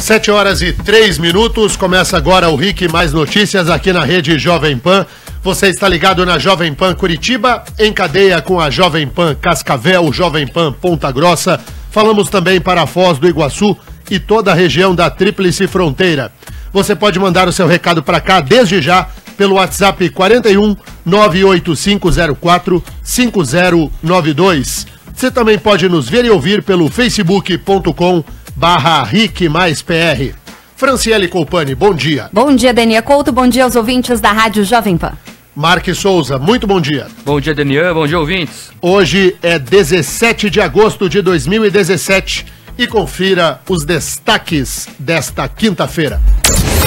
7h03, começa agora o RIC Mais Notícias aqui na rede Jovem Pan. Você está ligado na Jovem Pan Curitiba, em cadeia com a Jovem Pan Cascavel, Jovem Pan Ponta Grossa. Falamos também para Foz do Iguaçu e toda a região da Tríplice Fronteira. Você pode mandar o seu recado para cá desde já pelo WhatsApp 41 98504 5092. Você também pode nos ver e ouvir pelo facebook.com/RIC+PR. Franciele Colpani, bom dia. Bom dia, Denian Couto, bom dia aos ouvintes da Rádio Jovem Pan. Marques Souza, muito bom dia. Bom dia, Denian, bom dia, ouvintes. Hoje é 17 de agosto de 2017 e confira os destaques desta quinta-feira.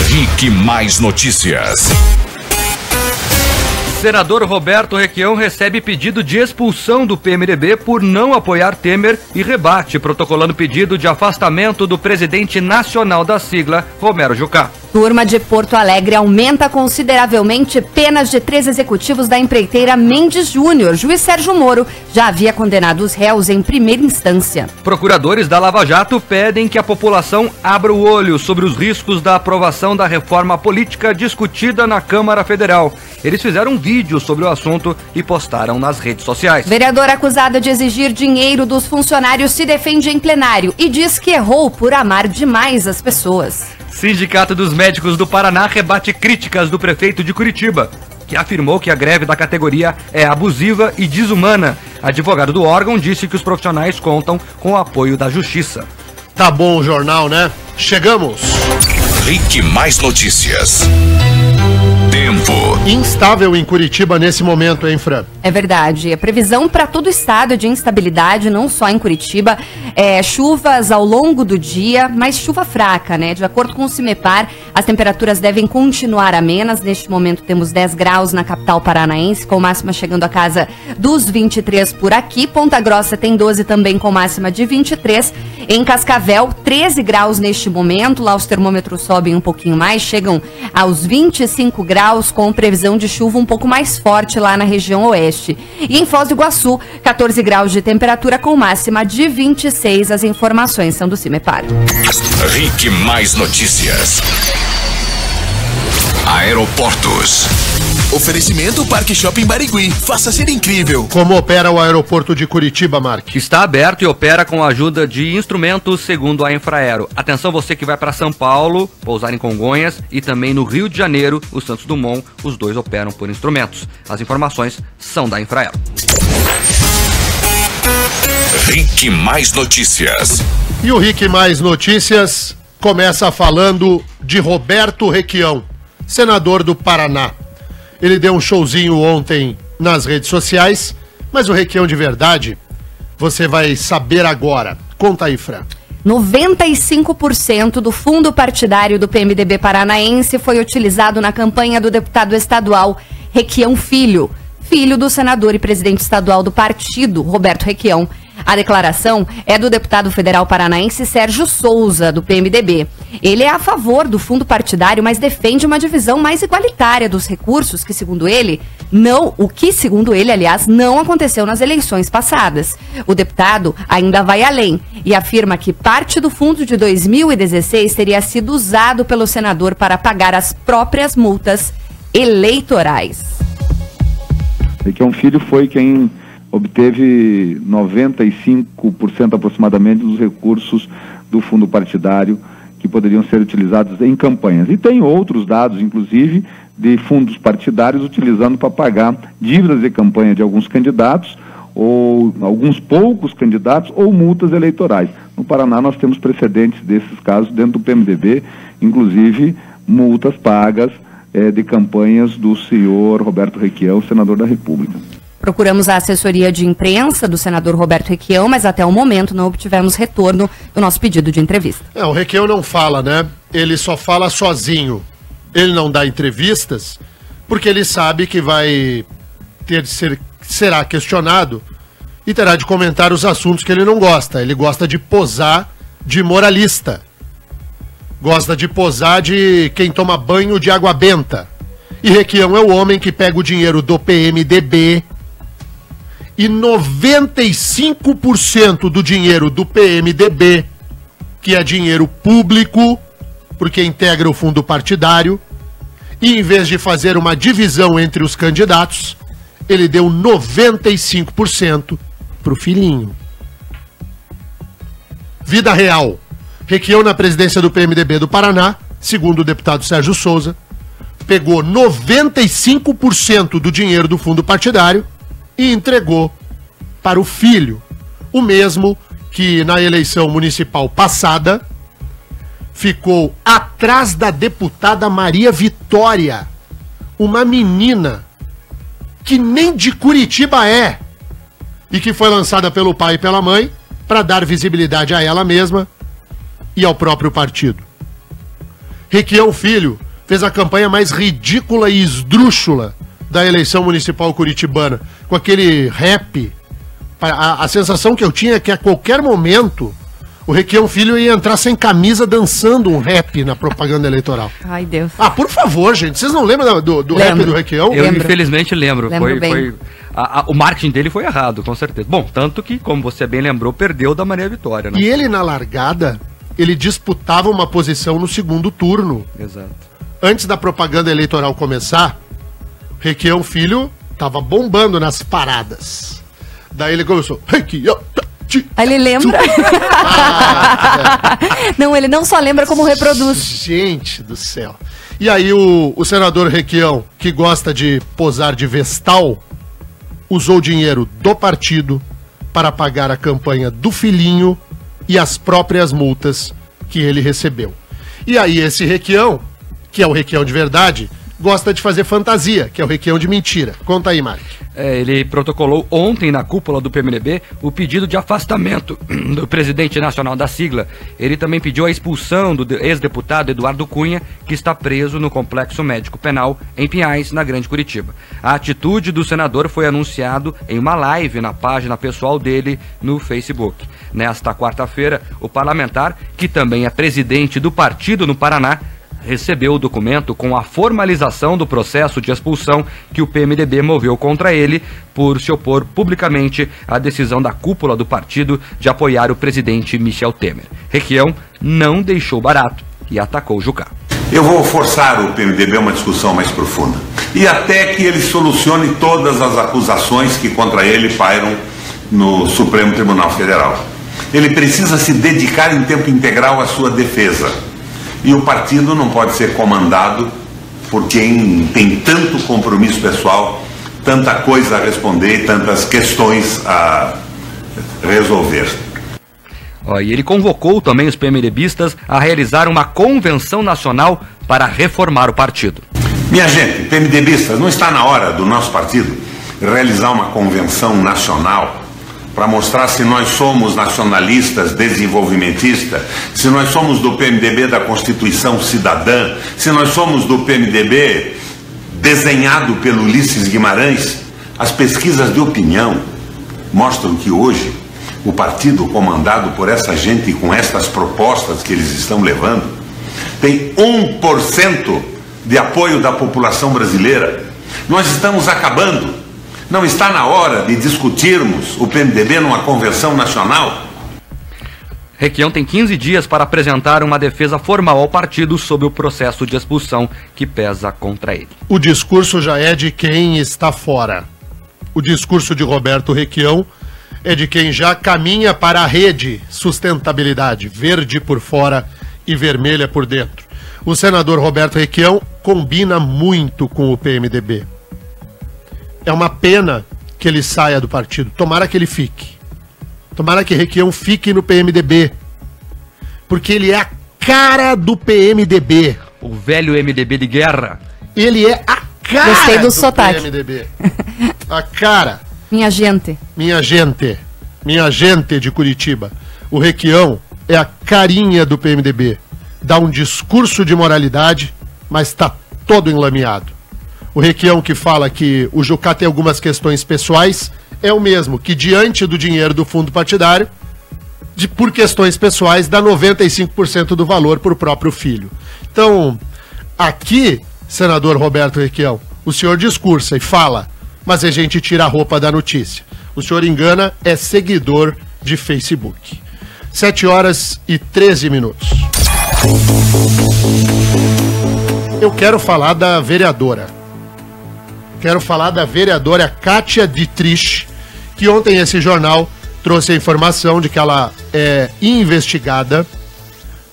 RIC Mais Notícias. Senador Roberto Requião recebe pedido de expulsão do PMDB por não apoiar Temer e rebate, protocolando pedido de afastamento do presidente nacional da sigla, Romero Jucá. Turma de Porto Alegre aumenta consideravelmente penas de 3 executivos da empreiteira Mendes Júnior. Juiz Sérgio Moro já havia condenado os réus em primeira instância. Procuradores da Lava Jato pedem que a população abra o olho sobre os riscos da aprovação da reforma política discutida na Câmara Federal. Eles fizeram um vídeo sobre o assunto e postaram nas redes sociais. Vereador acusado de exigir dinheiro dos funcionários se defende em plenário e diz que errou por amar demais as pessoas. Sindicato dos Médicos do Paraná rebate críticas do prefeito de Curitiba, que afirmou que a greve da categoria é abusiva e desumana. Advogado do órgão disse que os profissionais contam com o apoio da Justiça. Tá bom o jornal, né? Chegamos! RIC Mais Notícias. Tempo. Instável em Curitiba nesse momento, hein, Fran? É verdade. A previsão para todo o estado de instabilidade, não só em Curitiba, chuvas ao longo do dia, mas chuva fraca, né? De acordo com o CIMEPAR, as temperaturas devem continuar amenas. Neste momento temos 10 graus na capital paranaense, com máxima chegando a casa dos 23 por aqui. Ponta Grossa tem 12 também, com máxima de 23. Em Cascavel, 13 graus neste momento. Lá os termômetros sobem um pouquinho mais, chegam aos 25 graus, com previsão de chuva um pouco mais forte lá na região oeste. E em Foz do Iguaçu, 14 graus de temperatura com máxima de 26. As informações são do CIMEPAR. RIC Mais Notícias. Aeroportos. Oferecimento Parque Shopping Barigui. Faça ser incrível. Como opera o aeroporto de Curitiba, Mark? Está aberto e opera com a ajuda de instrumentos, segundo a Infraero. Atenção você que vai para São Paulo, pousar em Congonhas e também no Rio de Janeiro, o Santos Dumont, os dois operam por instrumentos. As informações são da Infraero. RIC Mais Notícias. E o RIC Mais Notícias começa falando de Roberto Requião, senador do Paraná. Ele deu um showzinho ontem nas redes sociais, mas o Requião de verdade, você vai saber agora. Conta aí, Fran. 95% do fundo partidário do PMDB paranaense foi utilizado na campanha do deputado estadual Requião Filho, filho do senador e presidente estadual do partido, Roberto Requião. A declaração é do deputado federal paranaense Sérgio Souza, do PMDB. Ele é a favor do fundo partidário, mas defende uma divisão mais igualitária dos recursos, que segundo ele, não aconteceu nas eleições passadas. O deputado ainda vai além e afirma que parte do fundo de 2016 teria sido usado pelo senador para pagar as próprias multas eleitorais. Requião Filho foi quem obteve 95% aproximadamente dos recursos do fundo partidário que poderiam ser utilizados em campanhas. E tem outros dados, inclusive, de fundos partidários utilizando para pagar dívidas de campanha de alguns candidatos, ou alguns poucos candidatos, ou multas eleitorais. No Paraná nós temos precedentes desses casos dentro do PMDB, inclusive multas pagas de campanhas do senhor Roberto Requião, senador da República. Procuramos a assessoria de imprensa do senador Roberto Requião, mas até o momento não obtivemos retorno do nosso pedido de entrevista. O Requião não fala, né? Ele só fala sozinho. Ele não dá entrevistas porque ele sabe que será questionado e terá de comentar os assuntos que ele não gosta. Ele gosta de posar de moralista. Gosta de posar de quem toma banho de água benta. E Requião é o homem que pega o dinheiro do PMDB e 95% do dinheiro do PMDB, que é dinheiro público, porque integra o fundo partidário, e em vez de fazer uma divisão entre os candidatos, ele deu 95% pro filhinho. Vida real. Requião na presidência do PMDB do Paraná, segundo o deputado Sérgio Souza, pegou 95% do dinheiro do fundo partidário e entregou para o filho, o mesmo que na eleição municipal passada ficou atrás da deputada Maria Vitória, uma menina que nem de Curitiba é, e que foi lançada pelo pai e pela mãe para dar visibilidade a ela mesma e ao próprio partido. Requião Filho fez a campanha mais ridícula e esdrúxula da eleição municipal curitibana, com aquele rap. A sensação que eu tinha é que a qualquer momento o Requião Filho ia entrar sem camisa dançando um rap na propaganda eleitoral. Ai, Deus. Ah, por favor, gente, vocês não lembram do rap do Requião? Eu infelizmente lembro. Lembro o marketing dele foi errado, com certeza. Bom, tanto que, como você bem lembrou, perdeu da Maria Vitória, né? E ele, na largada, ele disputava uma posição no segundo turno. Exato. Antes da propaganda eleitoral começar, Requião Filho tava bombando nas paradas. Daí ele começou... Requião... Ele lembra? Não, ele não só lembra como reproduz. Gente do céu. E aí o senador Requião, que gosta de posar de vestal, usou dinheiro do partido para pagar a campanha do filhinho e as próprias multas que ele recebeu. E aí esse Requião, que é o Requião de verdade, gosta de fazer fantasia, que é o Requião de mentira. Conta aí, Mark. Ele protocolou ontem na cúpula do PMDB o pedido de afastamento do presidente nacional da sigla. Ele também pediu a expulsão do ex-deputado Eduardo Cunha, que está preso no Complexo Médico Penal em Pinhais, na Grande Curitiba. A atitude do senador foi anunciado em uma live na página pessoal dele no Facebook. Nesta quarta-feira, o parlamentar, que também é presidente do partido no Paraná, recebeu o documento com a formalização do processo de expulsão que o PMDB moveu contra ele por se opor publicamente à decisão da cúpula do partido de apoiar o presidente Michel Temer. Requião não deixou barato e atacou Jucá. Eu vou forçar o PMDB a uma discussão mais profunda e até que ele solucione todas as acusações que contra ele pairam no Supremo Tribunal Federal. Ele precisa se dedicar em tempo integral à sua defesa. E o partido não pode ser comandado por quem tem tanto compromisso pessoal, tanta coisa a responder, tantas questões a resolver. E ele convocou também os PMDBistas a realizar uma convenção nacional para reformar o partido. Minha gente, PMDBistas, não está na hora do nosso partido realizar uma convenção nacional para mostrar se nós somos nacionalistas, desenvolvimentistas, se nós somos do PMDB da Constituição Cidadã, se nós somos do PMDB desenhado pelo Ulisses Guimarães? As pesquisas de opinião mostram que hoje o partido comandado por essa gente e com estas propostas que eles estão levando tem 1% de apoio da população brasileira. Nós estamos acabando. Não está na hora de discutirmos o PMDB numa convenção nacional? Requião tem 15 dias para apresentar uma defesa formal ao partido sobre o processo de expulsão que pesa contra ele. O discurso já é de quem está fora. O discurso de Roberto Requião é de quem já caminha para a rede sustentabilidade, verde por fora e vermelha por dentro. O senador Roberto Requião combina muito com o PMDB. É uma pena que ele saia do partido. Tomara que ele fique. Tomara que Requião fique no PMDB. Porque ele é a cara do PMDB. O velho MDB de guerra. Ele é a cara Gostei do do sotaque. PMDB. A cara. Minha gente. Minha gente. Minha gente de Curitiba. O Requião é a carinha do PMDB. Dá um discurso de moralidade, mas está todo enlameado. O Requião que fala que o Jucá tem algumas questões pessoais é o mesmo que, diante do dinheiro do fundo partidário, por questões pessoais, dá 95% do valor para o próprio filho. Então, aqui, senador Roberto Requião, o senhor discursa e fala, mas a gente tira a roupa da notícia. O senhor engana, é seguidor de Facebook. 7 horas e 13 minutos. Eu quero falar da vereadora. Quero falar da vereadora Kátia Dietrich, que ontem esse jornal trouxe a informação de que ela é investigada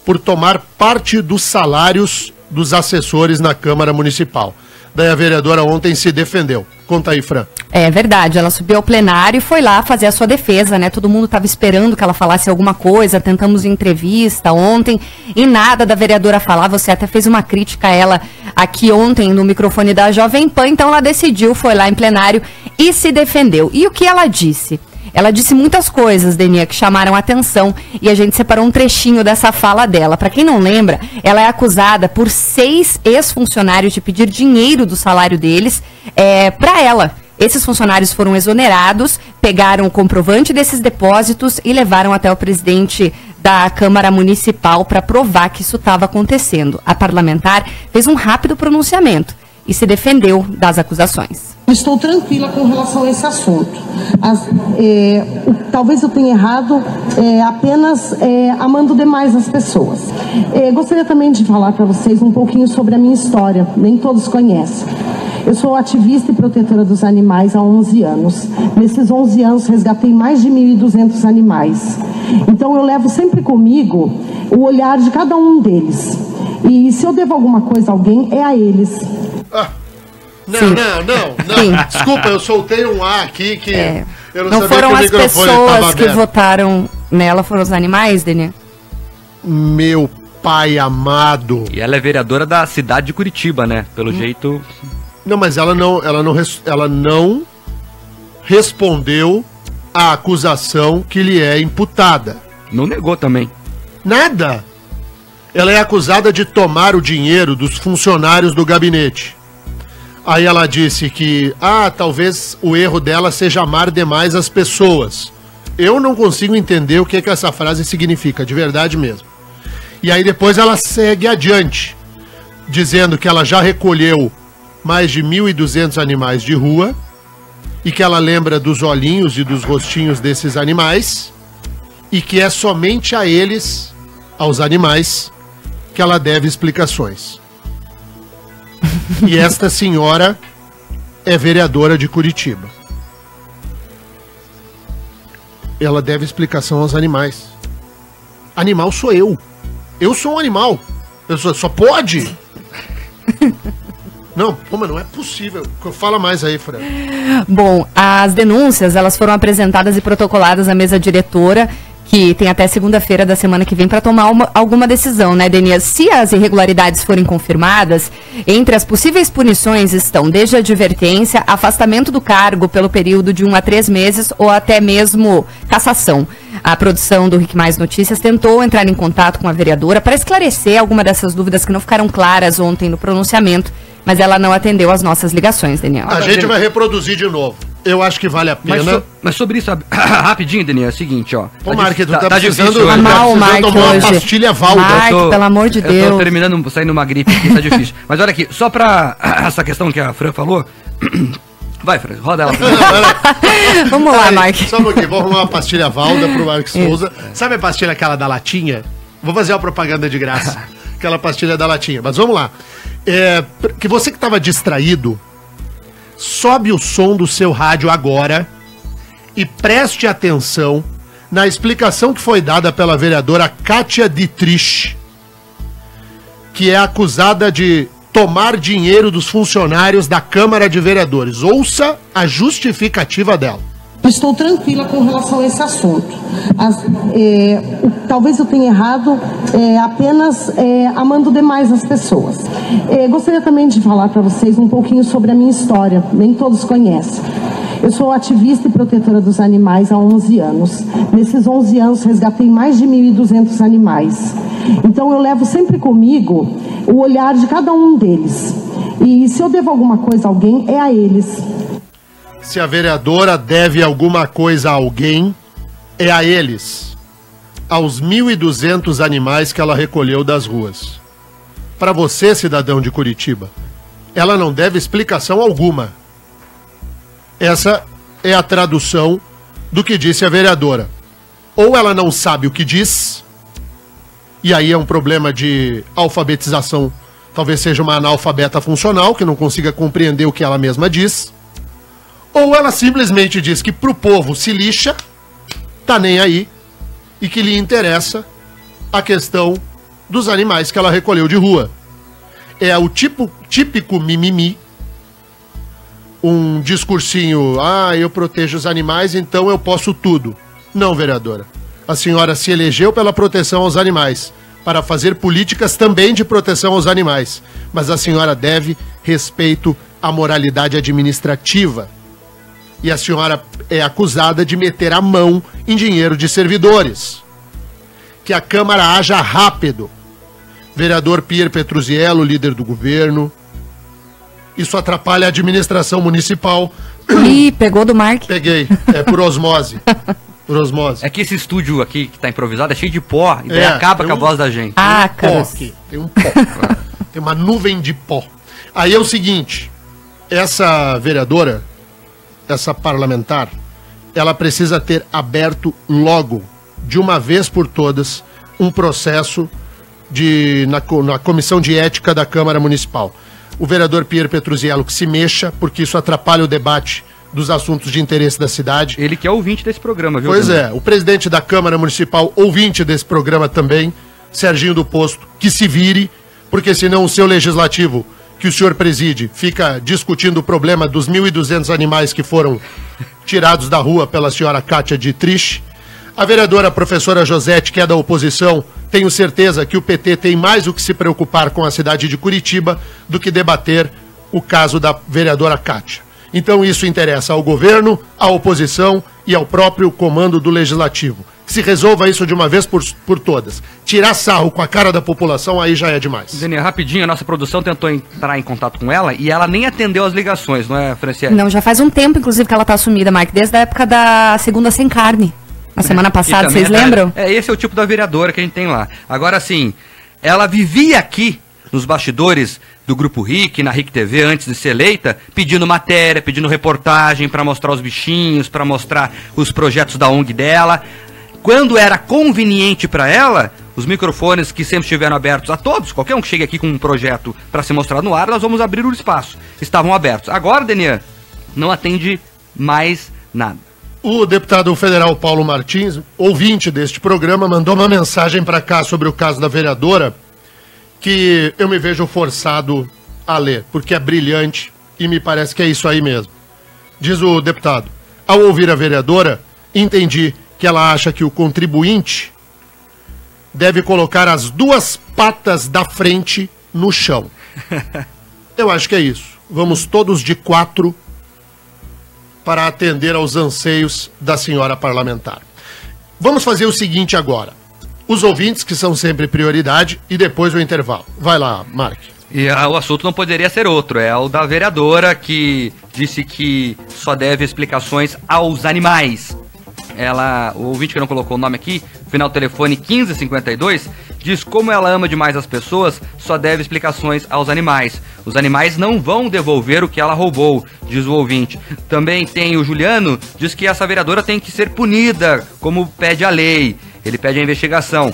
por tomar parte dos salários dos assessores na Câmara Municipal. Daí a vereadora ontem se defendeu. Conta aí, Fran. É verdade, ela subiu ao plenário e foi lá fazer a sua defesa, né? Todo mundo estava esperando que ela falasse alguma coisa, tentamos entrevista ontem e nada da vereadora falar. Você até fez uma crítica a ela aqui ontem no microfone da Jovem Pan, então ela decidiu, foi lá em plenário e se defendeu. E o que ela disse? Ela disse muitas coisas, Denia, que chamaram a atenção e a gente separou um trechinho dessa fala dela. Para quem não lembra, ela é acusada por 6 ex-funcionários de pedir dinheiro do salário deles para ela. Esses funcionários foram exonerados, pegaram o comprovante desses depósitos e levaram até o presidente da Câmara Municipal para provar que isso estava acontecendo. A parlamentar fez um rápido pronunciamento e se defendeu das acusações. Estou tranquila com relação a esse assunto. Talvez eu tenha errado apenas amando demais as pessoas. Gostaria também de falar para vocês um pouquinho sobre a minha história. Nem todos conhecem. Eu sou ativista e protetora dos animais há 11 anos. Nesses 11 anos, resgatei mais de 1.200 animais. Então, eu levo sempre comigo o olhar de cada um deles. E se eu devo alguma coisa a alguém, é a eles. Não. Desculpa, eu soltei um A aqui que eu não sabia foram que o as microfone pessoas estava que aberto. votaram nela, foram os animais, Denia? Meu pai amado. E ela é vereadora da cidade de Curitiba, né? Pelo jeito... Não, mas ela não respondeu à acusação que lhe é imputada. Não negou também. Nada. Ela é acusada de tomar o dinheiro dos funcionários do gabinete. Aí ela disse que, talvez o erro dela seja amar demais as pessoas. Eu não consigo entender o que essa frase significa, de verdade mesmo. E aí depois ela segue adiante, dizendo que ela já recolheu mais de 1.200 animais de rua e que ela lembra dos olhinhos e dos rostinhos desses animais e que é somente a eles, aos animais, que ela deve explicações. E esta senhora é vereadora de Curitiba. Ela deve explicação aos animais. Animal sou eu. Eu sou um animal. Só pode? Não, mas não é possível. Fala mais aí, Fran. Bom, as denúncias, elas foram apresentadas e protocoladas à mesa diretora, que tem até segunda-feira da semana que vem para tomar alguma decisão, né, Denias? Se as irregularidades forem confirmadas, entre as possíveis punições estão desde advertência, afastamento do cargo pelo período de 1 a 3 meses ou até mesmo cassação. A produção do Rick Mais Notícias tentou entrar em contato com a vereadora para esclarecer alguma dessas dúvidas que não ficaram claras ontem no pronunciamento, mas ela não atendeu as nossas ligações, Daniel. A gente vai reproduzir de novo. Eu acho que vale a pena. Mas sobre isso, rapidinho, Daniel, é o seguinte, ó. Ô, Mark, tu tá precisando difícil, tomar uma hoje. Pastilha Valda. Mark, pelo amor de Deus. Eu tô terminando, saindo uma gripe aqui, tá difícil. Mas olha aqui, só pra essa questão que a Fran falou... Vai, Fran, roda ela. Vamos lá, Mark. Só um pouquinho, vou arrumar uma pastilha Valda pro Mark Souza. Sabe a pastilha aquela da latinha? Vou fazer uma propaganda de graça. Aquela pastilha da latinha. Mas vamos lá. Que você que estava distraído, sobe o som do seu rádio agora e preste atenção na explicação que foi dada pela vereadora Kátia Dietrich, que é acusada de tomar dinheiro dos funcionários da Câmara de Vereadores. Ouça a justificativa dela. Estou tranquila com relação a esse assunto. Talvez eu tenha errado apenas amando demais as pessoas. Gostaria também de falar para vocês um pouquinho sobre a minha história. Nem todos conhecem. Eu sou ativista e protetora dos animais há 11 anos. Nesses 11 anos, resgatei mais de 1.200 animais. Então, eu levo sempre comigo o olhar de cada um deles. E se eu devo alguma coisa a alguém, é a eles. Se a vereadora deve alguma coisa a alguém, é a eles. Aos 1.200 animais que ela recolheu das ruas. Para você, cidadão de Curitiba, ela não deve explicação alguma. Essa é a tradução do que disse a vereadora. Ou ela não sabe o que diz, e aí é um problema de alfabetização, talvez seja uma analfabeta funcional, que não consiga compreender o que ela mesma diz, ou ela simplesmente diz que pro povo se lixa, tá nem aí, e que lhe interessa a questão dos animais que ela recolheu de rua. É o típico mimimi, um discursinho, eu protejo os animais, então eu posso tudo. Não, vereadora. A senhora se elegeu pela proteção aos animais, para fazer políticas também de proteção aos animais. Mas a senhora deve respeito à moralidade administrativa. E a senhora é acusada de meter a mão em dinheiro de servidores. Que a Câmara haja rápido. Vereador Pier Petruzziello, líder do governo. Isso atrapalha a administração municipal. Ih, pegou do Mark. Peguei, é por osmose. Por osmose. É que esse estúdio aqui que tá improvisado é cheio de pó, e daí acaba com a voz da gente. Pó aqui, tem um pó. Tem uma nuvem de pó. Aí é o seguinte, essa vereadora, essa parlamentar, ela precisa ter aberto logo, de uma vez por todas, um processo na Comissão de Ética da Câmara Municipal. O vereador Pier Petruzziello que se mexa, porque isso atrapalha o debate dos assuntos de interesse da cidade. Ele que é ouvinte desse programa, viu? Pois é, o presidente da Câmara Municipal, ouvinte desse programa também, Serginho do Posto, que se vire, porque senão o seu legislativo, que o senhor preside, fica discutindo o problema dos 1.200 animais que foram tirados da rua pela senhora Kátia Dietrich. A vereadora professora Josete, que é da oposição, tenho certeza que o PT tem mais o que se preocupar com a cidade de Curitiba do que debater o caso da vereadora Kátia. Então isso interessa ao governo, à oposição e ao próprio comando do Legislativo. Que se resolva isso de uma vez por todas. Tirar sarro com a cara da população, aí já é demais. Daniel, rapidinho, a nossa produção tentou entrar em contato com ela e ela nem atendeu as ligações, não é, Franciele? Não, já faz um tempo, inclusive, que ela tá assumida, Mark, desde a época da Segunda Sem Carne. Na semana passada, vocês lembram? Esse é o tipo da vereadora que a gente tem lá. Agora, sim, ela vivia aqui nos bastidores do Grupo RIC, na RIC TV, antes de ser eleita, pedindo matéria, pedindo reportagem para mostrar os bichinhos, para mostrar os projetos da ONG dela. Quando era conveniente para ela, os microfones que sempre estiveram abertos a todos, qualquer um que chegue aqui com um projeto para ser mostrado no ar, nós vamos abrir o espaço. Estavam abertos. Agora, Denian, não atende mais nada. O deputado federal Paulo Martins, ouvinte deste programa, mandou uma mensagem para cá sobre o caso da vereadora, que eu me vejo forçado a ler, porque é brilhante e me parece que é isso aí mesmo. Diz o deputado: ao ouvir a vereadora, entendi que ela acha que o contribuinte deve colocar as duas patas da frente no chão. Eu acho que é isso. Vamos todos de 4 para atender aos anseios da senhora parlamentar. Vamos fazer o seguinte agora. Os ouvintes, que são sempre prioridade, e depois o intervalo. Vai lá, Mark. E o assunto não poderia ser outro, é o da vereadora que disse que só deve explicações aos animais. O ouvinte que não colocou o nome aqui, final do telefone 1552, diz como ela ama demais as pessoas, só deve explicações aos animais. Os animais não vão devolver o que ela roubou, diz o ouvinte. Também tem o Juliano, diz que essa vereadora tem que ser punida, como pede a lei. Ele pede a investigação.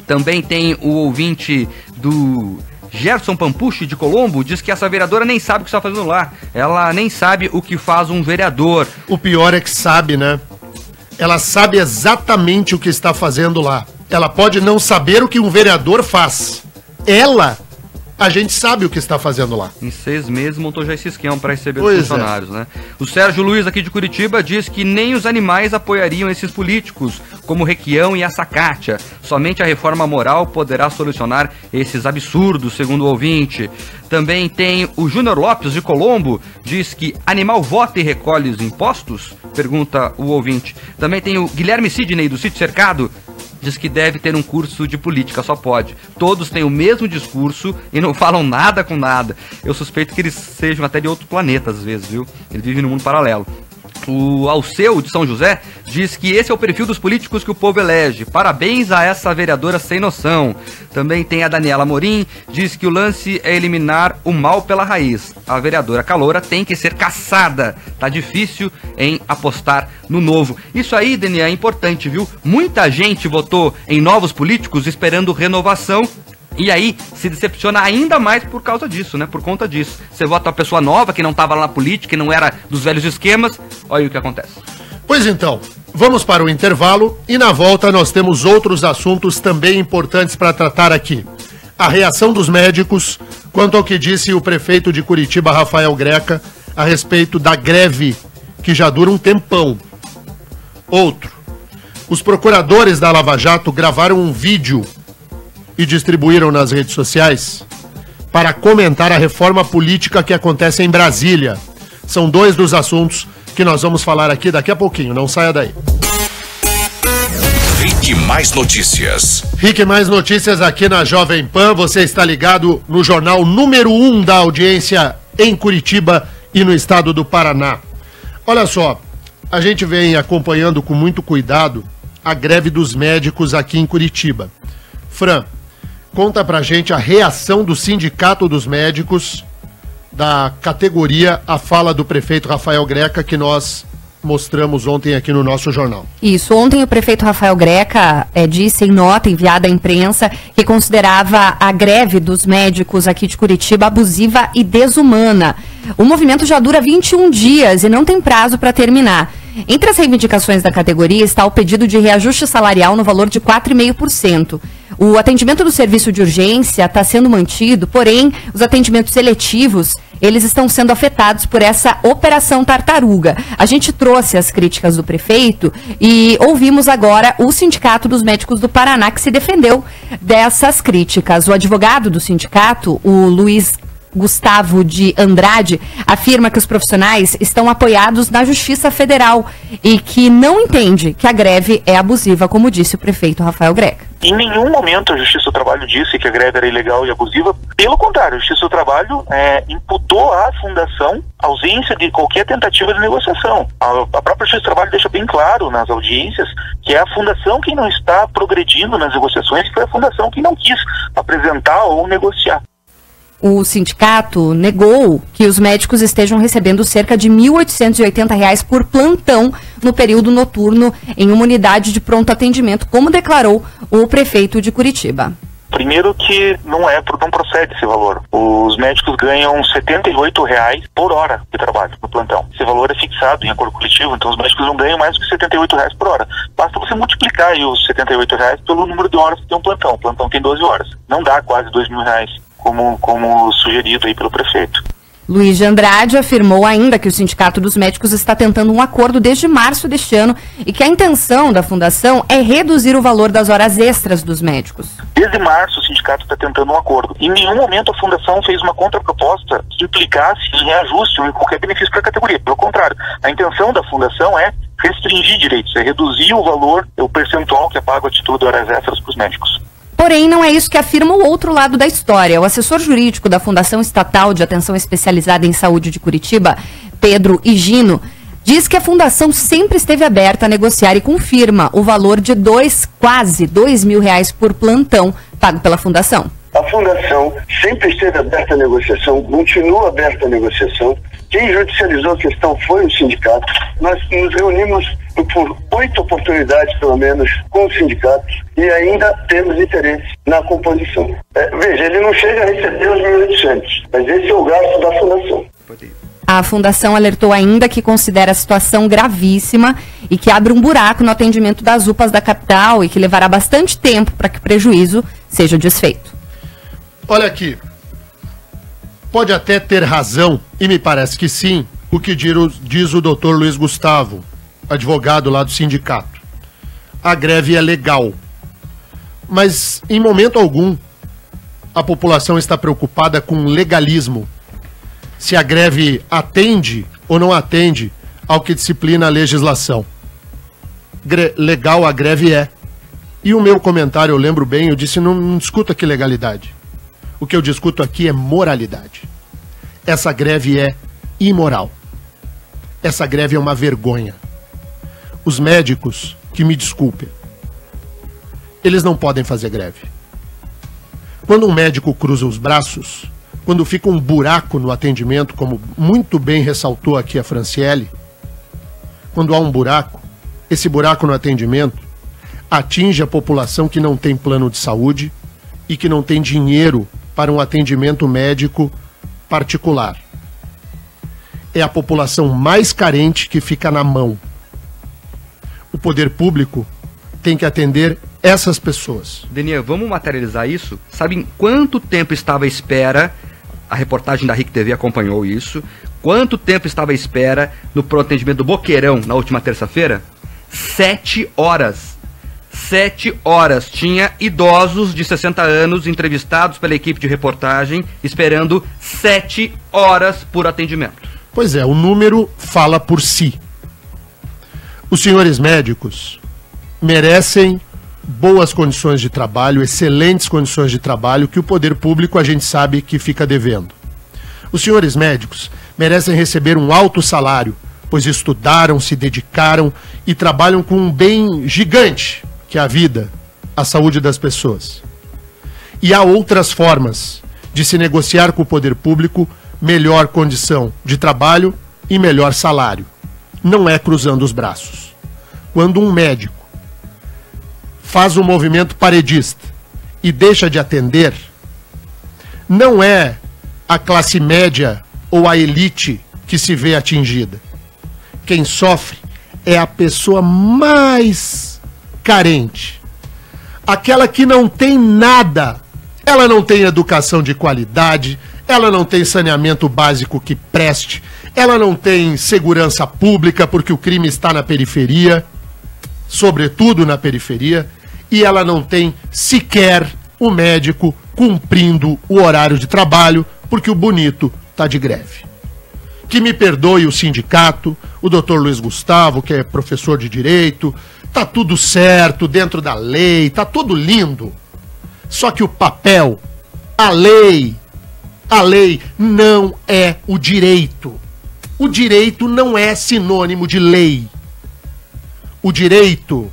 Também tem o ouvinte do Gerson Pampucci, de Colombo, diz que essa vereadora nem sabe o que está fazendo lá. Ela nem sabe o que faz um vereador. O pior é que sabe, né? Ela sabe exatamente o que está fazendo lá. Ela pode não saber o que um vereador faz. A gente sabe o que está fazendo lá. Em 6 meses montou já esse esquema para receber os funcionários, né? O Sérgio Luiz, aqui de Curitiba, diz que nem os animais apoiariam esses políticos, como o Requião e a Kátia. Somente a reforma moral poderá solucionar esses absurdos, segundo o ouvinte. Também tem o Júnior Lopes, de Colombo, diz que animal vota e recolhe os impostos? Pergunta o ouvinte. Também tem o Guilherme Sidney, do Sítio Cercado, diz que deve ter um curso de política, só pode. Todos têm o mesmo discurso e não falam nada com nada. Eu suspeito que eles sejam até de outro planeta, às vezes, viu? Eles vivem num mundo paralelo. O Alceu de São José diz que esse é o perfil dos políticos que o povo elege. Parabéns a essa vereadora sem noção. Também tem a Daniela Morim, diz que o lance é eliminar o mal pela raiz. A vereadora caloura tem que ser caçada. Tá difícil em apostar no novo. Isso aí, Daniela, é importante, viu? Muita gente votou em novos políticos esperando renovação. E aí, se decepciona ainda mais por causa disso, né? Por conta disso. Você vota uma pessoa nova, que não estava lá na política, que não era dos velhos esquemas. Olha o que acontece. Pois então, vamos para o intervalo e na volta nós temos outros assuntos também importantes para tratar aqui. A reação dos médicos quanto ao que disse o prefeito de Curitiba, Rafael Greca, a respeito da greve que já dura um tempão. Outro. Os procuradores da Lava Jato gravaram um vídeo e distribuíram nas redes sociais para comentar a reforma política que acontece em Brasília. São dois dos assuntos que nós vamos falar aqui daqui a pouquinho, não saia daí. RIC Mais Notícias. RIC Mais Notícias aqui na Jovem Pan, você está ligado no jornal número 1 da audiência em Curitiba e no estado do Paraná. Olha só, a gente vem acompanhando com muito cuidado a greve dos médicos aqui em Curitiba. Fran, conta pra gente a reação do Sindicato dos Médicos da categoria à fala do prefeito Rafael Greca, que nós mostramos ontem aqui no nosso jornal. Isso, ontem o prefeito Rafael Greca disse em nota enviada à imprensa que considerava a greve dos médicos aqui de Curitiba abusiva e desumana. O movimento já dura 21 dias e não tem prazo para terminar. Entre as reivindicações da categoria está o pedido de reajuste salarial no valor de 4,5%. O atendimento do serviço de urgência está sendo mantido, porém, os atendimentos seletivos, eles estão sendo afetados por essa operação tartaruga. A gente trouxe as críticas do prefeito e ouvimos agora o Sindicato dos Médicos do Paraná, que se defendeu dessas críticas. O advogado do sindicato, o Luiz Gustavo de Andrade, afirma que os profissionais estão apoiados na Justiça Federal e que não entende que a greve é abusiva, como disse o prefeito Rafael Greca. Em nenhum momento a Justiça do Trabalho disse que a greve era ilegal e abusiva. Pelo contrário, a Justiça do Trabalho imputou à Fundação a ausência de qualquer tentativa de negociação. A própria Justiça do Trabalho deixa bem claro nas audiências que é a Fundação quem não está progredindo nas negociações, que foi a Fundação quem não quis apresentar ou negociar. O sindicato negou que os médicos estejam recebendo cerca de R$ 1.880 por plantão no período noturno em uma unidade de pronto atendimento, como declarou o prefeito de Curitiba. Primeiro que não procede esse valor. Os médicos ganham R$ 78 por hora de trabalho no plantão. Esse valor é fixado em acordo coletivo, então os médicos não ganham mais do que R$ 78 por hora. Basta você multiplicar aí os R$ 78 pelo número de horas que tem um plantão. O plantão tem 12 horas. Não dá quase R$ 2.000. Como sugerido aí pelo prefeito. Luiz de Andrade afirmou ainda que o Sindicato dos Médicos está tentando um acordo desde março deste ano e que a intenção da Fundação é reduzir o valor das horas extras dos médicos. Desde março o sindicato está tentando um acordo. Em nenhum momento a Fundação fez uma contraproposta que implicasse em reajuste ou em qualquer benefício para a categoria. Pelo contrário, a intenção da Fundação é restringir direitos, é reduzir o valor, o percentual que é pago a título de horas extras para os médicos. Porém, não é isso que afirma o outro lado da história. O assessor jurídico da Fundação Estatal de Atenção Especializada em Saúde de Curitiba, Pedro Higino, diz que a Fundação sempre esteve aberta a negociar e confirma o valor de quase R$2.000 por plantão pago pela Fundação. A Fundação sempre esteve aberta à negociação, continua aberta à negociação. Quem judicializou a questão foi o sindicato. Nós nos reunimos por 8 oportunidades, pelo menos, com os sindicatos e ainda temos interesse na composição. Veja, ele não chega a receber os 1.800, mas esse é o gasto da Fundação. A Fundação alertou ainda que considera a situação gravíssima e que abre um buraco no atendimento das UPAs da capital e que levará bastante tempo para que o prejuízo seja desfeito. Olha aqui, pode até ter razão, e me parece que sim, o que diz o doutor Luiz Gustavo, advogado lá do sindicato. A greve é legal, mas em momento algum a população está preocupada com legalismo. Se a greve atende ou não atende ao que disciplina a legislação. Legal a greve é. E o meu comentário, eu lembro bem, eu disse, não discuto aqui legalidade. O que eu discuto aqui é moralidade. Essa greve é imoral. Essa greve é uma vergonha. Os médicos, que me desculpem, eles não podem fazer greve. Quando um médico cruza os braços, quando fica um buraco no atendimento, como muito bem ressaltou aqui a Franciele, quando há um buraco, esse buraco no atendimento atinge a população que não tem plano de saúde e que não tem dinheiro para um atendimento médico particular. É a população mais carente que fica na mão. O poder público tem que atender essas pessoas. Denier, vamos materializar isso? Sabe em quanto tempo estava à espera? A reportagem da RIC TV acompanhou isso. Quanto tempo estava à espera no pronto atendimento do Boqueirão na última terça-feira? 7 horas. 7 horas. Tinha idosos de 60 anos entrevistados pela equipe de reportagem, esperando 7 horas por atendimento. Pois é, o número fala por si. Os senhores médicos merecem boas condições de trabalho, excelentes condições de trabalho, que o poder público a gente sabe que fica devendo. Os senhores médicos merecem receber um alto salário, pois estudaram, se dedicaram e trabalham com um bem gigante, que é a vida, a saúde das pessoas. E há outras formas de se negociar com o poder público melhor condição de trabalho e melhor salário. Não é cruzando os braços. Quando um médico faz um movimento paredista e deixa de atender, não é a classe média ou a elite que se vê atingida. Quem sofre é a pessoa mais carente. Aquela que não tem nada. Ela não tem educação de qualidade, ela não tem saneamento básico que preste, ela não tem segurança pública porque o crime está na periferia, sobretudo na periferia, e ela não tem sequer o médico cumprindo o horário de trabalho porque o bonito está de greve. Que me perdoe o sindicato, o doutor Luiz Gustavo, que é professor de direito, tá tudo certo, dentro da lei, tá tudo lindo. Só que o papel, a lei não é o direito. O direito não é sinônimo de lei. O direito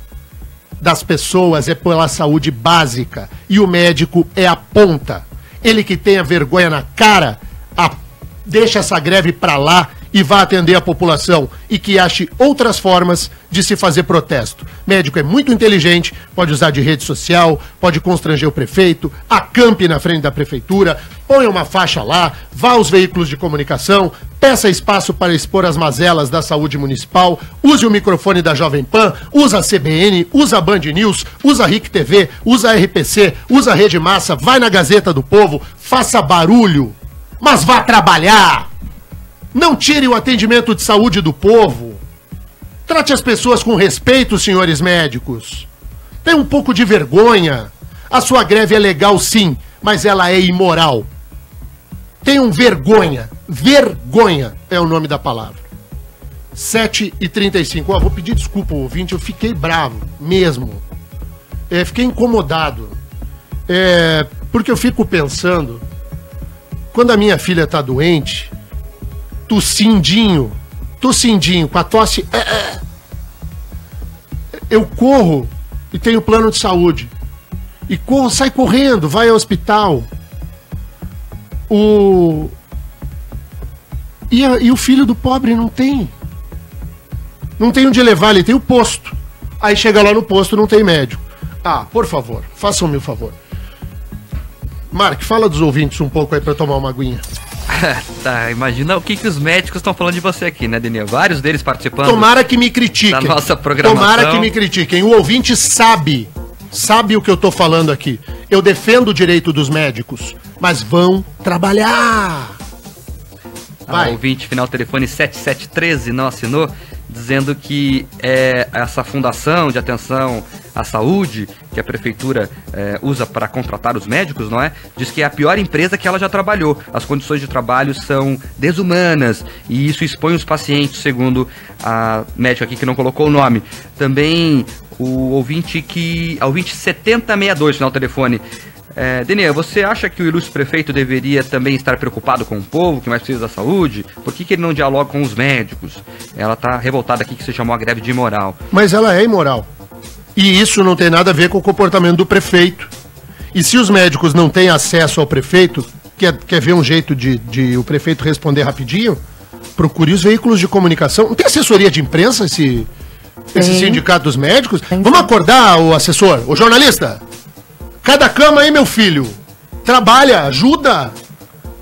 das pessoas é pela saúde básica e o médico é a ponta. Ele que tem a vergonha na cara, deixa essa greve pra lá e vá atender a população e que ache outras formas de se fazer protesto. Médico é muito inteligente, pode usar de rede social, pode constranger o prefeito, acampe na frente da prefeitura, ponha uma faixa lá, vá aos veículos de comunicação, peça espaço para expor as mazelas da saúde municipal, use o microfone da Jovem Pan, usa a CBN, usa a Band News, usa a RIC TV, usa a RPC, usa a Rede Massa, vai na Gazeta do Povo, faça barulho, mas vá trabalhar! Não tire o atendimento de saúde do povo. Trate as pessoas com respeito, senhores médicos. Tenha um pouco de vergonha. A sua greve é legal sim, mas ela é imoral. Tenham vergonha. Vergonha é o nome da palavra. 7h35. Vou pedir desculpa ao ouvinte, eu fiquei bravo mesmo. Fiquei incomodado. Porque eu fico pensando, quando a minha filha tá doente, tossindinho, com a tosse, eu corro e tenho plano de saúde. E corro, sai correndo, vai ao hospital. E o filho do pobre não tem. Não tem onde levar, ele tem o posto. Aí chega lá no posto, não tem médico. Por favor, façam-me o favor. Mark, fala dos ouvintes um pouco aí pra tomar uma aguinha. Tá, imagina o que os médicos estão falando de você aqui, né, Denier? Vários deles participando. Tomara que me critiquem. Da nossa programação. Tomara que me critiquem. O ouvinte sabe o que eu tô falando aqui. Eu defendo o direito dos médicos, mas vão trabalhar. Vai. Ouvinte, final telefone 7713, não assinou, dizendo que essa fundação de atenção à saúde que a prefeitura usa para contratar os médicos, não é? Diz que é a pior empresa que ela já trabalhou. As condições de trabalho são desumanas e isso expõe os pacientes, segundo a médica aqui que não colocou o nome. Também o ouvinte 7062, final telefone, Denê, você acha que o ilustre prefeito deveria também estar preocupado com o povo que mais precisa da saúde? Por que ele não dialoga com os médicos? Ela está revoltada aqui que você chamou a greve de imoral. Mas ela é imoral. E isso não tem nada a ver com o comportamento do prefeito. E se os médicos não têm acesso ao prefeito, quer ver um jeito de o prefeito responder rapidinho? Procure os veículos de comunicação. Não tem assessoria de imprensa esse sindicato dos médicos? Vamos acordar o assessor, o jornalista. Cada cama aí, meu filho. Trabalha, ajuda.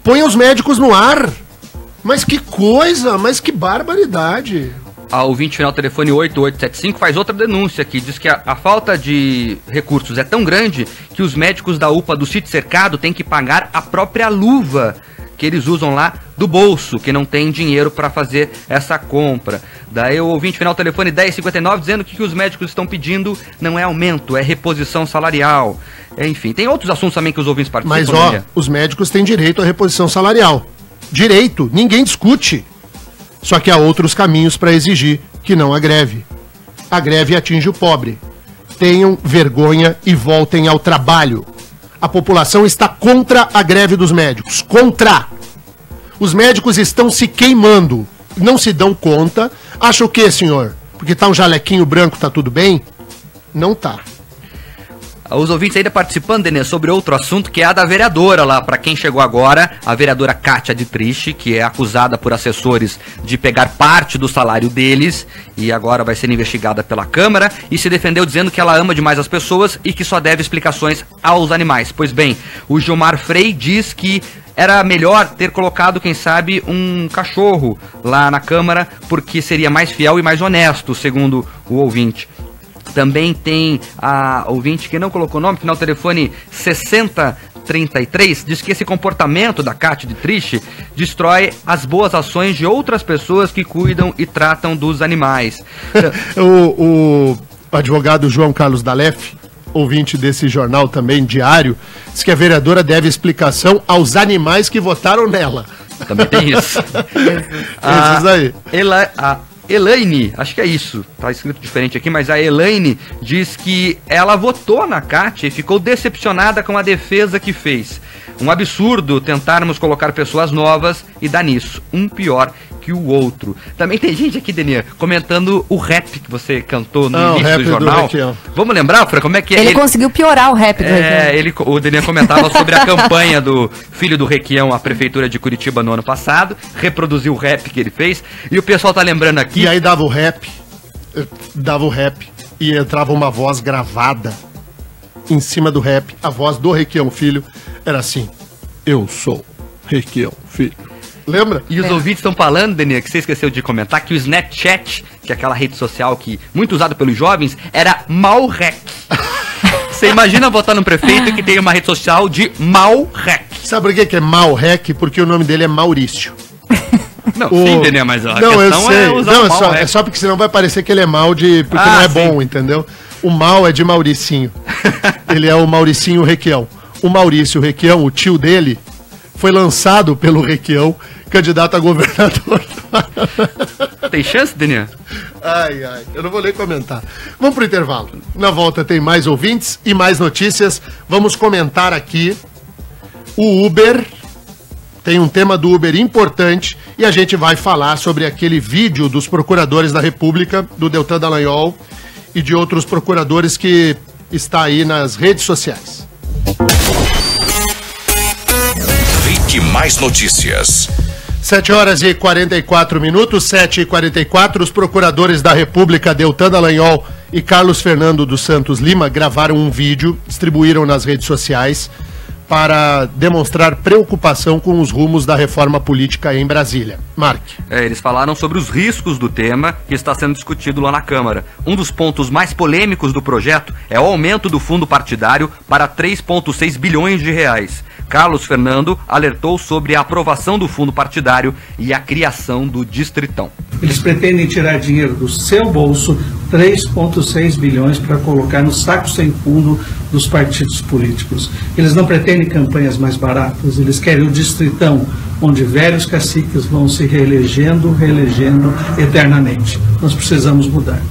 Põe os médicos no ar. Mas que coisa, mas que barbaridade. A ouvinte final telefone 8875 faz outra denúncia aqui. Diz que a falta de recursos é tão grande que os médicos da UPA do Sítio Cercado têm que pagar a própria luva que eles usam lá do bolso, que não tem dinheiro para fazer essa compra. Daí o ouvinte final telefone 1059 dizendo que o que os médicos estão pedindo não é aumento, é reposição salarial. Enfim, tem outros assuntos também que os ouvintes participam. Mas os médicos têm direito à reposição salarial. Direito, ninguém discute. Só que há outros caminhos para exigir que não a greve. A greve atinge o pobre. Tenham vergonha e voltem ao trabalho. A população está contra a greve dos médicos. Contra! Os médicos estão se queimando. Não se dão conta. Acha o quê, senhor? Porque tá um jalequinho branco, tá tudo bem? Não tá. Os ouvintes ainda participando, Denê, sobre outro assunto, que é a da vereadora lá. Para quem chegou agora, a vereadora Kátia Dietrich, que é acusada por assessores de pegar parte do salário deles e agora vai ser investigada pela Câmara, e se defendeu dizendo que ela ama demais as pessoas e que só deve explicações aos animais. Pois bem, o Gilmar Frei diz que era melhor ter colocado, quem sabe, um cachorro lá na Câmara, porque seria mais fiel e mais honesto, segundo o ouvinte. Também tem a ouvinte que não colocou nome, final telefone 6033, diz que esse comportamento da Kátia Dietrich destrói as boas ações de outras pessoas que cuidam e tratam dos animais. O advogado João Carlos Dalef, ouvinte desse jornal também, diário, diz que a vereadora deve explicação aos animais que votaram nela. Também tem isso. Esses aí. Elaine, acho que é isso, tá escrito diferente aqui, mas a Elaine diz que ela votou na Kátia e ficou decepcionada com a defesa que fez. Um absurdo tentarmos colocar pessoas novas e dar nisso, um pior que o outro. Também tem gente aqui, Denê, comentando o rap que você cantou no início do jornal. Vamos lembrar, Fran, como é que é? Ele conseguiu piorar o rap do Requião. O Denê comentava sobre a campanha do filho do Requião à prefeitura de Curitiba no ano passado, reproduziu o rap que ele fez, e o pessoal tá lembrando aqui. E aí dava o rap e entrava uma voz gravada em cima do rap. A voz do Requião Filho era assim: eu sou Requião Filho. Lembra? E os ouvintes estão falando, Denê, que você esqueceu de comentar, que o Snapchat, que é aquela rede social muito usada pelos jovens, era Malrec. Você imagina votar num prefeito que tem uma rede social de Malrec. Sabe por que é Malrec? Porque o nome dele é Maurício. Não, sim, Denê, mas a não, questão eu sei. é usar não, é só porque senão vai parecer que ele é mal porque não é bom, entendeu? O mal é de Mauricinho. Ele é o Mauricinho Requião. O Maurício Requião, o tio dele, foi lançado pelo Requião, candidato a governador. Tem chance, Denê? Ai, eu não vou nem comentar. Vamos pro intervalo. Na volta tem mais ouvintes e mais notícias. Vamos comentar aqui o Uber. Tem um tema do Uber importante e a gente vai falar sobre aquele vídeo dos procuradores da República, do Deltan Dallagnol e de outros procuradores que está aí nas redes sociais. RIC Mais Notícias. 7h44, 7h44, os procuradores da República, Deltan Dallagnol e Carlos Fernando dos Santos Lima, gravaram um vídeo, distribuíram nas redes sociais para demonstrar preocupação com os rumos da reforma política em Brasília. Mark. Eles falaram sobre os riscos do tema que está sendo discutido lá na Câmara. Um dos pontos mais polêmicos do projeto é o aumento do fundo partidário para 3,6 bilhões de reais. Carlos Fernando alertou sobre a aprovação do fundo partidário e a criação do Distritão. Eles pretendem tirar dinheiro do seu bolso, 3,6 bilhões, para colocar no saco sem fundo dos partidos políticos. Eles não pretendem campanhas mais baratas, eles querem o Distritão, onde velhos caciques vão se reelegendo eternamente. Nós precisamos mudar.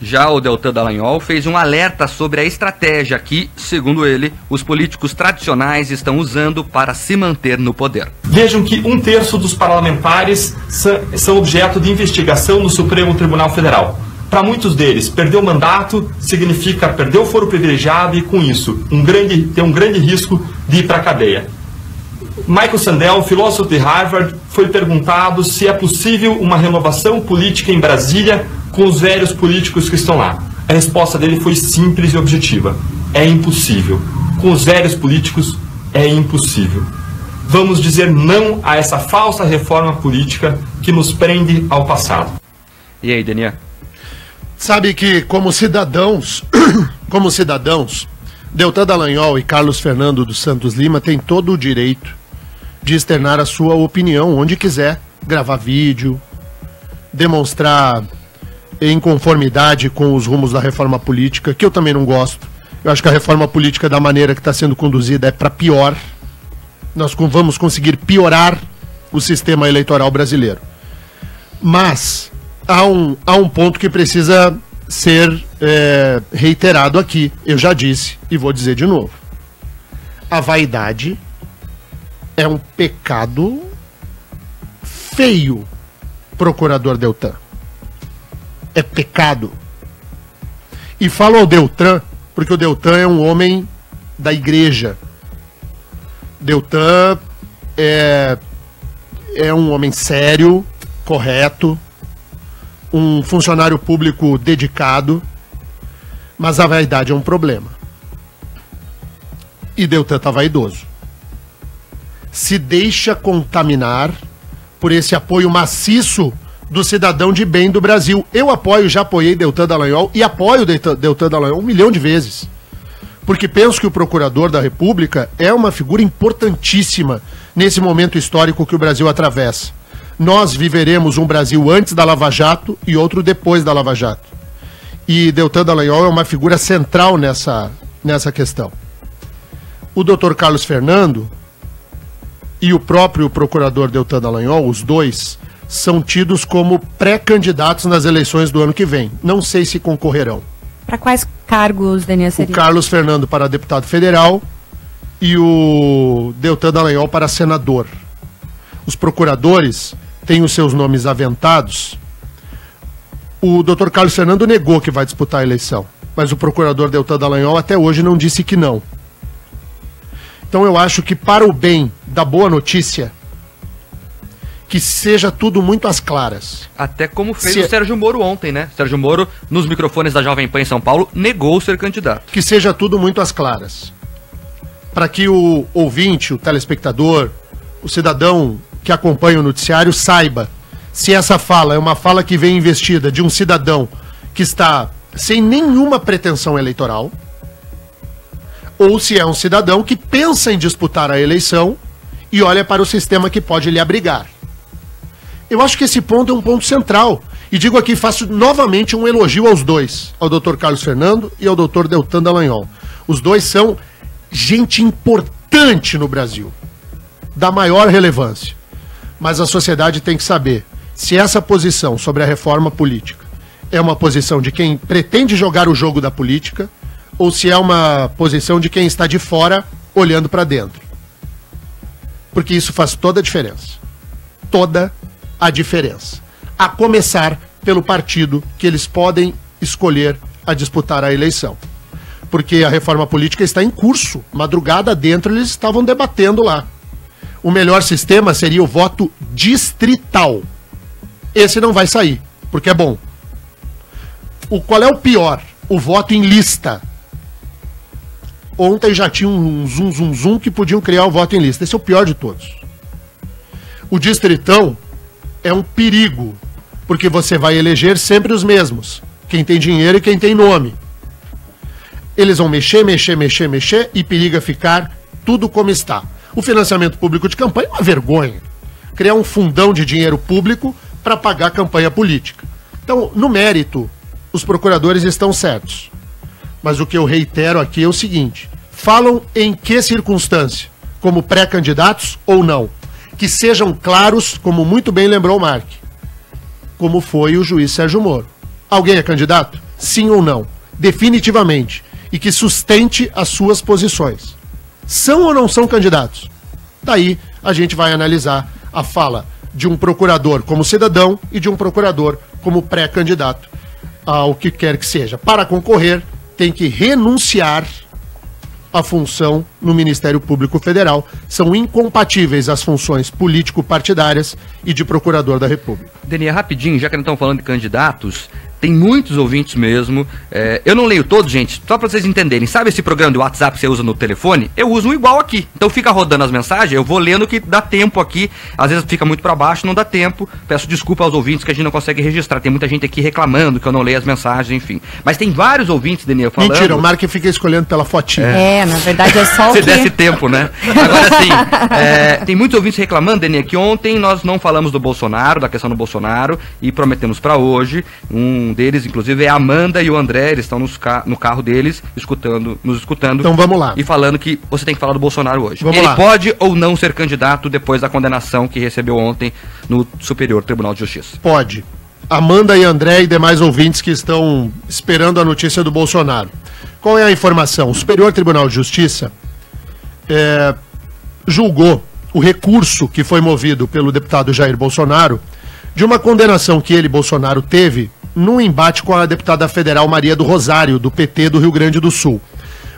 Já o Deltan Dallagnol fez um alerta sobre a estratégia que, segundo ele, os políticos tradicionais estão usando para se manter no poder. Vejam que 1/3 dos parlamentares são objeto de investigação no Supremo Tribunal Federal. Para muitos deles, perder o mandato significa perder o foro privilegiado e, com isso, tem um grande risco de ir para a cadeia. Michael Sandel, filósofo de Harvard, foi perguntado se é possível uma renovação política em Brasília com os velhos políticos que estão lá. A resposta dele foi simples e objetiva. É impossível. Com os velhos políticos, é impossível. Vamos dizer não a essa falsa reforma política que nos prende ao passado. E aí, Daniel? Sabe que, como cidadãos, Deltan Dallagnol e Carlos Fernando dos Santos Lima têm todo o direito de externar a sua opinião onde quiser, gravar vídeo, demonstrar inconformidade com os rumos da reforma política, que eu também não gosto. Eu acho que a reforma política, da maneira que está sendo conduzida, é para pior. Nós vamos conseguir piorar o sistema eleitoral brasileiro. Mas há um ponto que precisa ser reiterado aqui. Eu já disse e vou dizer de novo. A vaidade é um pecado feio, procurador Deltan. É pecado. E falo ao Deltan, porque o Deltan é um homem da igreja. Deltan é um homem sério, correto, um funcionário público dedicado, mas a vaidade é um problema. E Deltan está vaidoso. Se deixa contaminar por esse apoio maciço do cidadão de bem do Brasil. Eu já apoiei Deltan Dallagnol e apoio Deltan Dallagnol 1 milhão de vezes. Porque penso que o procurador da República é uma figura importantíssima nesse momento histórico que o Brasil atravessa. Nós viveremos um Brasil antes da Lava Jato e outro depois da Lava Jato. E Deltan Dallagnol é uma figura central nessa questão. O doutor Carlos Fernando e o próprio procurador Deltan Dallagnol, os dois, são tidos como pré-candidatos nas eleições do ano que vem. Não sei se concorrerão. Para quais cargos, Daniel, seria? O Carlos Fernando para deputado federal e o Deltan Dallagnol para senador. Os procuradores têm os seus nomes aventados. O doutor Carlos Fernando negou que vai disputar a eleição, mas o procurador Deltan Dallagnol até hoje não disse que não. Então eu acho que, para o bem da boa notícia, que seja tudo muito às claras. Até como fez o Sérgio Moro ontem, né? Sérgio Moro, nos microfones da Jovem Pan em São Paulo, negou ser candidato. Que seja tudo muito às claras. Para que o ouvinte, o telespectador, o cidadão que acompanha o noticiário saiba se essa fala é uma fala que vem investida de um cidadão que está sem nenhuma pretensão eleitoral, ou se é um cidadão que pensa em disputar a eleição e olha para o sistema que pode lhe abrigar. Eu acho que esse ponto é um ponto central. E digo aqui, faço novamente um elogio aos dois, ao Dr. Carlos Fernando e ao Dr. Deltan Dallagnol. Os dois são gente importante no Brasil, da maior relevância. Mas a sociedade tem que saber se essa posição sobre a reforma política é uma posição de quem pretende jogar o jogo da política ou se é uma posição de quem está de fora olhando para dentro. Porque isso faz toda a diferença. Toda a diferença. A começar pelo partido que eles podem escolher a disputar a eleição. Porque a reforma política está em curso. Madrugada dentro eles estavam debatendo lá. O melhor sistema seria o voto distrital. Esse não vai sair, porque é bom. Qual é o pior? O voto em lista. Ontem já tinha um zum que podiam criar o voto em lista. Esse é o pior de todos. O distritão é um perigo, porque você vai eleger sempre os mesmos. Quem tem dinheiro e quem tem nome. Eles vão mexer e periga ficar tudo como está. O financiamento público de campanha é uma vergonha. Criar um fundão de dinheiro público para pagar a campanha política. Então, no mérito, os procuradores estão certos. Mas o que eu reitero aqui é o seguinte: falam em que circunstância? Como pré-candidatos ou não? Que sejam claros, como muito bem lembrou o Mark, como foi o juiz Sérgio Moro. Alguém é candidato? sim ou não, definitivamente, e que sustente as suas posições. São ou não são candidatos? Daí a gente vai analisar a fala de um procurador como cidadão e de um procurador como pré-candidato ao que quer que seja. Para concorrer, tem que renunciar à função no Ministério Público Federal. São incompatíveis as funções político-partidárias e de procurador da República. Denia, rapidinho, já que não estamos falando de candidatos, tem muitos ouvintes mesmo. Eu não leio todos, gente, só para vocês entenderem. Sabe esse programa de WhatsApp que você usa no telefone? Eu uso um igual aqui. Então fica rodando as mensagens, eu vou lendo que dá tempo aqui. Às vezes fica muito para baixo, não dá tempo. Peço desculpa aos ouvintes que a gente não consegue registrar. Tem muita gente aqui reclamando que eu não leio as mensagens, enfim. Mas tem vários ouvintes, Denia, falando... Mentira, o Mark fica escolhendo pela fotinha. Na verdade é só o Se que... desse tempo, né? Agora sim, tem muitos ouvintes reclamando, Denia, que ontem nós não falamos do Bolsonaro, da questão do Bolsonaro, e prometemos para hoje. Um deles, inclusive, é a Amanda e o André, eles estão no carro deles, nos escutando. Então vamos lá. E falando que você tem que falar do Bolsonaro hoje. Vamos Ele lá. pode ou não ser candidato depois da condenação que recebeu ontem no Superior Tribunal de Justiça? Pode. Amanda e André e demais ouvintes que estão esperando a notícia do Bolsonaro. Qual é a informação? O Superior Tribunal de Justiça julgou o recurso que foi movido pelo deputado Jair Bolsonaro de uma condenação que ele, Bolsonaro, teve num embate com a deputada federal Maria do Rosário, do PT do Rio Grande do Sul.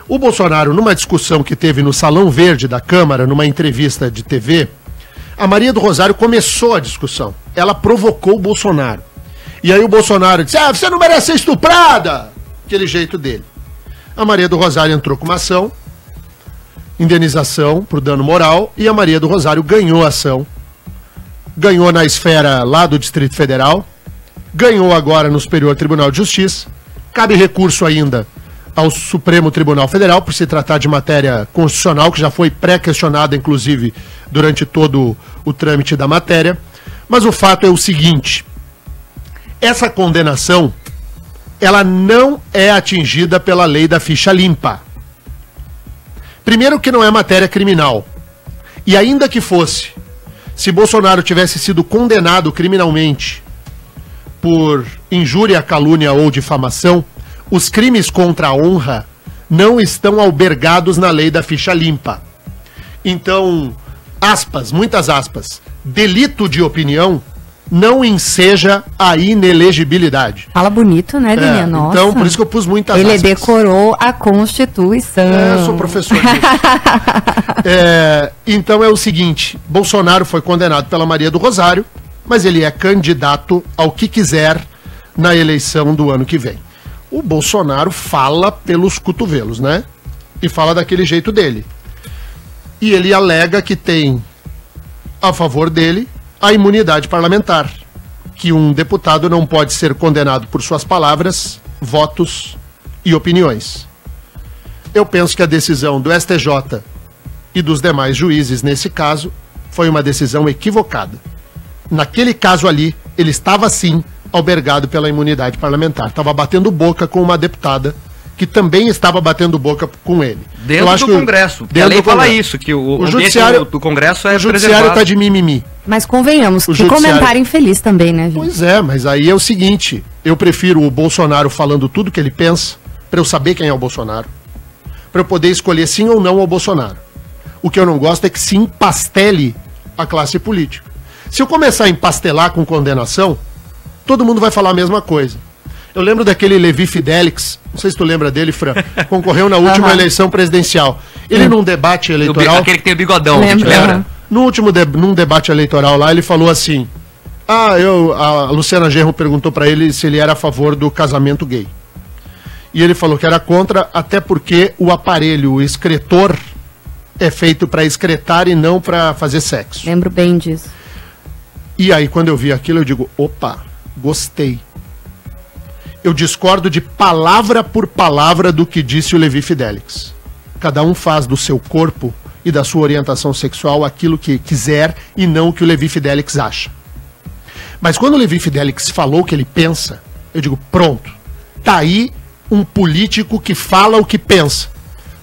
O Bolsonaro, numa discussão que teve no Salão Verde da Câmara, numa entrevista de TV, a Maria do Rosário começou a discussão. Ela provocou o Bolsonaro. E aí o Bolsonaro disse, você não merece ser estuprada! Aquele jeito dele. A Maria do Rosário entrou com uma ação, indenização por dano moral, e a Maria do Rosário ganhou a ação. Ganhou na esfera lá do Distrito Federal, ganhou agora no Superior Tribunal de Justiça, cabe recurso ainda ao Supremo Tribunal Federal, por se tratar de matéria constitucional, que já foi pré-questionada, inclusive, durante todo o trâmite da matéria. Mas o fato é o seguinte, essa condenação, ela não é atingida pela lei da ficha limpa. Primeiro que não é matéria criminal. E ainda que fosse, se Bolsonaro tivesse sido condenado criminalmente por injúria, calúnia ou difamação, os crimes contra a honra não estão albergados na lei da ficha limpa. Então, aspas, muitas aspas, delito de opinião não enseja a inelegibilidade. Fala bonito, né, Denia? Nossa. Então, por isso que eu pus muitas Ele aspas. decorou a Constituição. Eu sou professor disso. Então é o seguinte, Bolsonaro foi condenado pela Maria do Rosário, mas ele é candidato ao que quiser na eleição do ano que vem. O Bolsonaro fala pelos cotovelos, né? E fala daquele jeito dele. E ele alega que tem a favor dele a imunidade parlamentar, que um deputado não pode ser condenado por suas palavras, votos e opiniões. Eu penso que a decisão do STJ e dos demais juízes nesse caso foi uma decisão equivocada. Naquele caso ali, ele estava sim albergado pela imunidade parlamentar. Estava batendo boca com uma deputada que também estava batendo boca com ele. Dentro do Congresso. A lei fala isso, que o judiciário do Congresso é o judiciário está de mimimi. Mas convenhamos, que comentário infeliz também, né, gente? Pois é, mas aí é o seguinte, eu prefiro o Bolsonaro falando tudo que ele pensa, para eu saber quem é o Bolsonaro, para eu poder escolher sim ou não ao Bolsonaro. O que eu não gosto é que se empastele a classe política. Se eu começar a empastelar com condenação, todo mundo vai falar a mesma coisa. Eu lembro daquele Levi Fidelix, não sei se tu lembra dele, Fran, concorreu na última eleição presidencial. Ele num debate eleitoral... Aquele que tem o bigodão, lembra? Num debate eleitoral lá, ele falou assim, a Luciana Genro perguntou pra ele se ele era a favor do casamento gay. E ele falou que era contra, até porque o aparelho, o excretor, é feito pra excretar e não pra fazer sexo. Lembro bem disso. E aí, quando eu vi aquilo, eu digo, opa, gostei. Eu discordo de palavra por palavra do que disse o Levi Fidelix. Cada um faz do seu corpo e da sua orientação sexual aquilo que quiser e não o que o Levi Fidelix acha. Mas quando o Levi Fidelix falou o que ele pensa, eu digo, pronto, tá aí um político que fala o que pensa,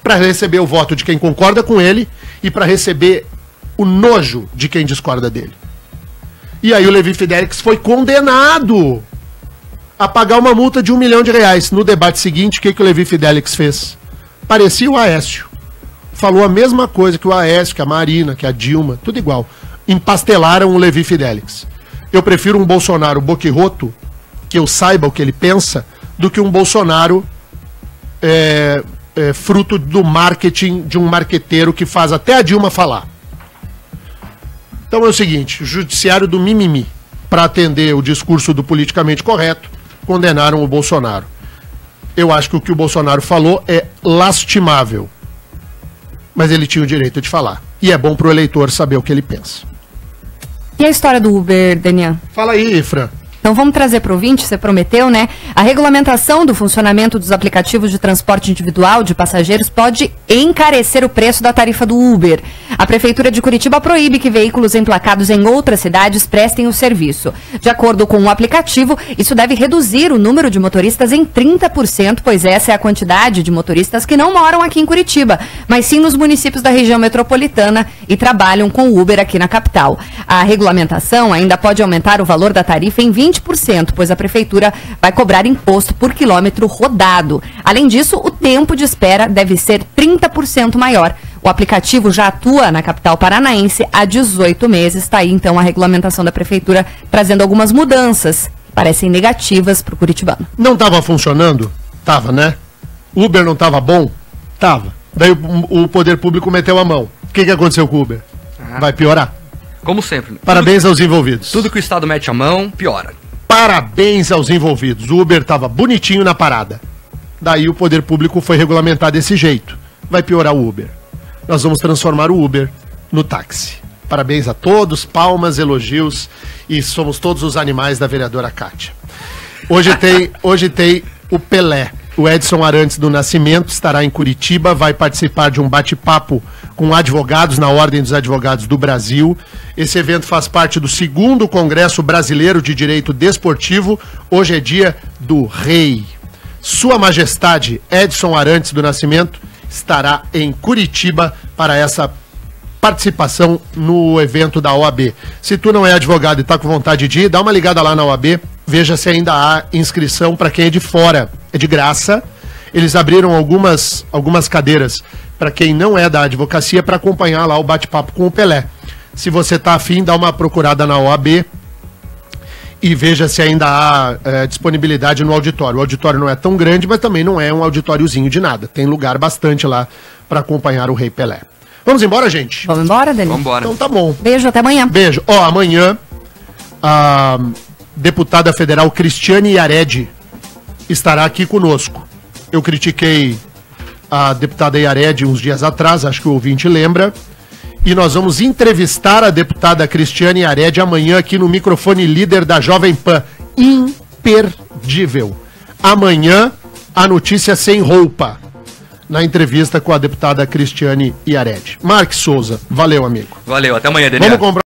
para receber o voto de quem concorda com ele e para receber o nojo de quem discorda dele. E aí o Levi Fidelix foi condenado. a pagar uma multa de R$1 milhão. No debate seguinte, o que o Levi Fidelix fez? Parecia o Aécio. Falou a mesma coisa que o Aécio, que a Marina, que a Dilma, tudo igual. Empastelaram o Levi Fidelix. Eu prefiro um Bolsonaro boquirroto, que eu saiba o que ele pensa, do que um Bolsonaro fruto do marketing de um marqueteiro que faz até a Dilma falar. Então é o seguinte, o judiciário do mimimi, para atender o discurso do politicamente correto, condenaram o Bolsonaro. Eu acho que o Bolsonaro falou é lastimável, mas ele tinha o direito de falar. E é bom pro eleitor saber o que ele pensa. E a história do Uber, Daniel? Fala aí, Fran. Então vamos trazer para o ouvinte, você prometeu, né? A regulamentação do funcionamento dos aplicativos de transporte individual de passageiros pode encarecer o preço da tarifa do Uber. A Prefeitura de Curitiba proíbe que veículos emplacados em outras cidades prestem o serviço. De acordo com o aplicativo, isso deve reduzir o número de motoristas em 30%, pois essa é a quantidade de motoristas que não moram aqui em Curitiba, mas sim nos municípios da região metropolitana e trabalham com o Uber aqui na capital. A regulamentação ainda pode aumentar o valor da tarifa em 20%, pois a Prefeitura vai cobrar imposto por quilômetro rodado. Além disso, o tempo de espera deve ser 30% maior. O aplicativo já atua na capital paranaense há 18 meses. Está aí, então, a regulamentação da Prefeitura trazendo algumas mudanças que parecem negativas para o curitibano. Não estava funcionando? Tava, né? Uber não estava bom? Tava. Daí o poder público meteu a mão. O que aconteceu com o Uber? Vai piorar? Como sempre. Parabéns aos envolvidos. Tudo que o Estado mete a mão, piora. Parabéns aos envolvidos. O Uber estava bonitinho na parada. Daí o poder público foi regulamentar desse jeito. Vai piorar o Uber. Nós vamos transformar o Uber no táxi. Parabéns a todos, palmas, elogios, e somos todos os animais da vereadora Kátia. Hoje tem o Pelé. O Edson Arantes do Nascimento estará em Curitiba, vai participar de um bate-papo com advogados na Ordem dos Advogados do Brasil. Esse evento faz parte do 2º Congresso Brasileiro de Direito Desportivo. Hoje é dia do Rei. Sua Majestade Edson Arantes do Nascimento estará em Curitiba para essa participação no evento da OAB. Se tu não é advogado e está com vontade de ir, dá uma ligada lá na OAB, veja se ainda há inscrição para quem é de fora. É de graça. Eles abriram algumas cadeiras para quem não é da advocacia para acompanhar lá o bate-papo com o Pelé. Se você está afim, dá uma procurada na OAB e veja se ainda há disponibilidade no auditório. O auditório não é tão grande, mas também não é um auditóriozinho de nada. Tem lugar bastante lá para acompanhar o Rei Pelé. Vamos embora, gente? Vamos embora, Dani? Vamos embora. Então tá bom. Beijo, até amanhã. Beijo. Amanhã a deputada federal Cristiane Yared estará aqui conosco. Eu critiquei a deputada Yared uns dias atrás, acho que o ouvinte lembra. E nós vamos entrevistar a deputada Cristiane Yared amanhã aqui no microfone líder da Jovem Pan. Imperdível. Amanhã, a notícia sem roupa. Na entrevista com a deputada Cristiane Yared. Marques Souza, valeu, amigo. Valeu, até amanhã, Daniel. Vamos comprar.